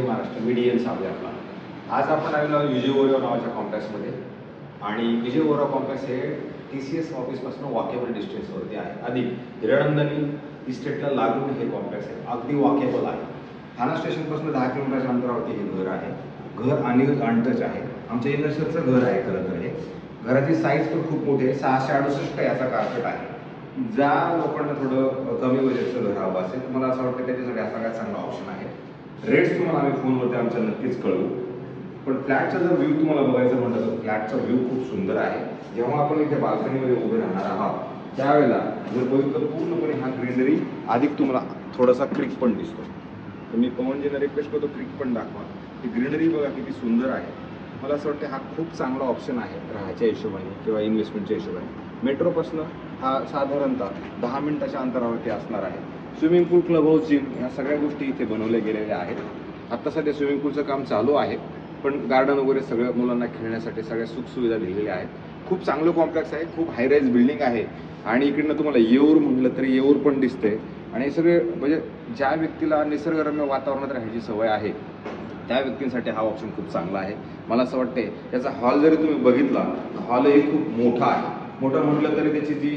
Maharashtra median सावली आपला. आज आपण आलेलो आहोत विजय ओरोरा नावाच्या कॉम्प्लेक्समध्ये आणि विजय ओरोरा कॉम्प्लेक्स हे TCS ऑफिसपासून वॉकेबल डिस्टन्सवरती आहे. अधिक हिरडनंदनी इस्टेटला लागून हे कॉम्प्लेक्स आहे, अगदी वॉकेबल आहे. ठाणा स्टेशनपासून 10 किलोमीटरच्या अंतरावरती हे घर आहे. घर आणि अनटच आहे. आमच्या इन्व्हेस्टरचं घर आहे खरं तर. हे घराची साईज पण खूप मोठी आहे, 668 याचा कार्पेट आहे. ज्या लोकांना थोडं कमी बजेटचं घर हवं असेल मला असं वाटतं त्याच्यासाठी हा सगळ्यात चांगला ऑप्शन आहे. रेट्स तुम्हाला आम्ही फोनवरती आमच्या नक्कीच कळवू, पण फ्लॅटचा जर व्ह्यू तुम्हाला बघायचं म्हटलं तर फ्लॅटचा व्ह्यू खूप सुंदर आहे. जेव्हा आपण इथे बाल्कनीमध्ये उभे राहणार आहात त्यावेळेला जर बघितलं पूर्णपणे हा ग्रीनरी अधिक तुम्हाला थोडासा क्रिक पण दिसतो. तर मी पवनजींना रिक्वेस्ट करतो क्रिक पण दाखवा. ही ग्रीनरी बघा किती सुंदर आहे. मला असं वाटतं हा खूप चांगला ऑप्शन आहे राहायच्या हिशोबाने किंवा इन्व्हेस्टमेंटच्या हिशोबाने. मेट्रोपासून हा साधारणतः 10 मिनिटाच्या अंतरावरती असणार आहे. स्विमिंग पूल, क्लब हाऊस, जिम ह्या सगळ्या गोष्टी इथे बनवल्या गेलेल्या आहेत. आत्ता सध्या स्विमिंग पूलचं काम चालू आहे, पण गार्डन वगैरे सगळ्या मुलांना खेळण्यासाठी सगळ्या सुखसुविधा दिलेल्या आहेत. खूप चांगलं कॉम्प्लेक्स आहे, खूप हाय राईज बिल्डिंग आहे आणि इकडनं तुम्हाला येऊर म्हटलं तरी येऊर पण दिसते. आणि हे सगळे म्हणजे ज्या व्यक्तीला निसर्गरम्य वातावरणात राहायची सवय आहे त्या व्यक्तींसाठी हा ऑप्शन खूप चांगला आहे. मला असं वाटते याचा हॉल जरी तुम्ही बघितला हॉलही खूप मोठा आहे. मोठं म्हटलं तरी त्याची जी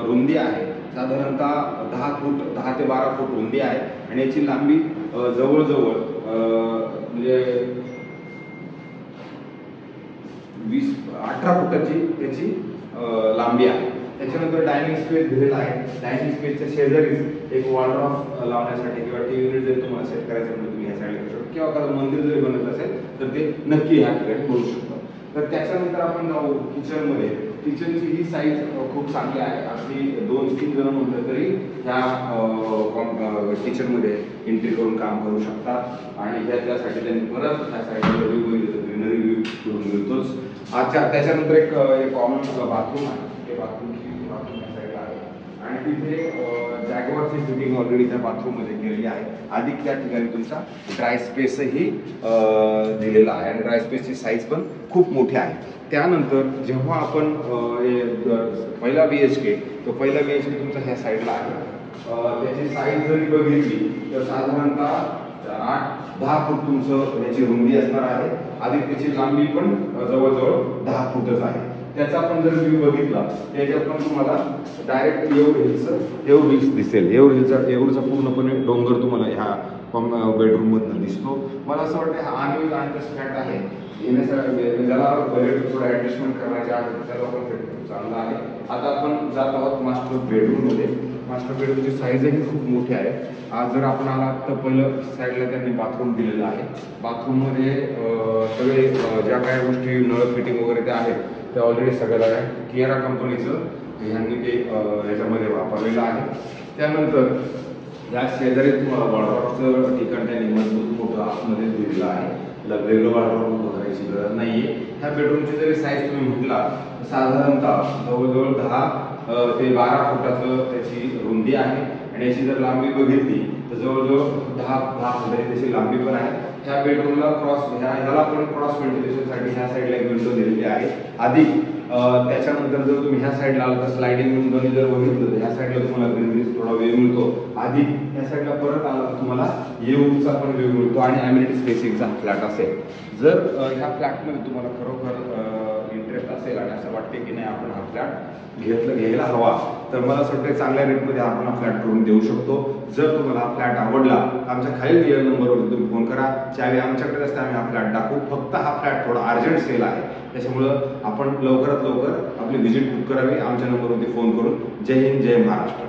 रुंदी आहे साधारणतः 10 ते 12 फूट रुंदी आहे आणि याची लांबी जवळजवळ म्हणजे 18 फुटाची त्याची लांबी आहे. त्याच्यानंतर डायनिंग स्पेस दिलेला आहे. डायनिंग स्पेसच्या शेजारीच एक वॉलड्रॉप लावण्यासाठी किंवा टीव्ही युनिट जरी तुम्हाला सेट करायचं म्हणजे तुम्ही ह्या साईडला करू शकता किंवा एखादं मंदिर जरी बनत असेल तर ते नक्की ह्या ठिकाणी करू शकता. तर त्याच्यानंतर आपण जाऊ किचनमध्ये. किचनची ही साईज खूप चांगली आहे. अगदी 2-3 जण म्हटलं तरी ह्या किचनमध्ये एंट्री करून काम करू शकतात आणि त्यासाठी त्यांनी परत ह्या साईडला ग्रीनरी व्ह्यू करून मिळतोच. त्याच्यानंतर एक कॉमन बाथरूम आहे. ते बाथरूम या साईडला आहे आणि तिथे जॅगवारची फिटिंग ऑलरेडी त्या बाथरूममध्ये केलेली आहे. अधिक त्या ठिकाणी तुमचा ड्राय स्पेसही दिलेला आहे आणि ड्राय स्पेसची साईज पण खूप मोठी आहे. त्यानंतर जेव्हा आपण पहिला BHK तो पहिला BHK तुमचा ह्या साईडला आहे. त्याची साईज जरी बघितली तर साधारणतः 8-10 फूट तुमचं याची रुंदी असणार आहे. अधिक त्याची लांबी पण जवळजवळ 10 फूटच आहे. त्याचा आपण जर व्ह्यू बघितला त्याच्यात पण तुम्हाला डायरेक्ट येऊर हिल्स दिसेल. येऊरचा पूर्णपणे डोंगर तुम्हाला ह्या बेडरूम मधून दिसतो. मला असं वाटतं हा आम्ही आणि फ्लॅट आहे येण्यासाठी ज्याला बजेट थोडं ऍडजस्टमेंट करायचे आहे त्याला पण खूप चांगला आहे. आता आपण जात आहोत मास्टर बेडरूममध्ये. मास्टर बेडरूमची साईजही खूप मोठी आहे. आज जर आपण आलात तर पहिलं साईडला त्यांनी बाथरूम दिलेलं आहे. बाथरूममध्ये सगळे ज्या काही गोष्टी नळ फिटिंग वगैरे त्या आहेत त्या ऑलरेडी सगळ्याला कियारा कंपनीचं ह्यांनी ते याच्यामध्ये वापरलेलं आहे. त्यानंतर या शेजारी तुम्हाला वॉलड्रॉपचं ठिकाण त्यांनी मजबूत मोठं आतमध्ये दिलेलं आहे. त्याला वेगळं वॉलड्रॉप करायची गरज नाहीये. ह्या बेडरूमची जरी साईज तुम्ही म्हटला साधारणतः जवळजवळ 10 ते 12 फुटाचं त्याची रुंदी आहे आणि याची जर लांबी बघितली तर जवळजवळ 10 फुटाची त्याची लांबी पण आहे. ह्या बेडरूमला ह्याला पण क्रॉस व्हेंटिलेशनसाठी ह्या साईडला एक विंडो दिलेली आहे. अधिक त्याच्यानंतर जर तुम्ही ह्या साईडला आला तर स्लायडिंग विंडोनी जर बघितलं तर ह्या साईडला तुम्हाला ग्रीनरी थोडा वेळ मिळतो. अधिक ह्या साईडला परत आला तर तुम्हाला येऊरचा पण वेळ मिळतो आणि अम्युनिटी स्पेसिंगचा फ्लॅट असेल. जर ह्या फ्लॅटमध्ये तुम्हाला खरोखर इंटरेस्ट असेल आणि असं वाटते की नाही आपण हा फ्लॅट घ्यायला हवा तर मला असं वाटतं चांगल्या रेटमध्ये आपण हा फ्लॅट करून देऊ शकतो. जर तुम्हाला हा फ्लॅट आवडला आमच्या खालील दिलेल्या नंबरवर तुम्ही फोन करा. ज्यावेळी आमच्याकडे असते आम्ही हा फ्लॅट दाखवू. फक्त हा फ्लॅट थोडा अर्जंट सेल आहे त्याच्यामुळं आपण लवकरात लवकर आपली व्हिजिट बुक करावी आमच्या नंबरवरती फोन करून. जय हिंद, जय महाराष्ट्र.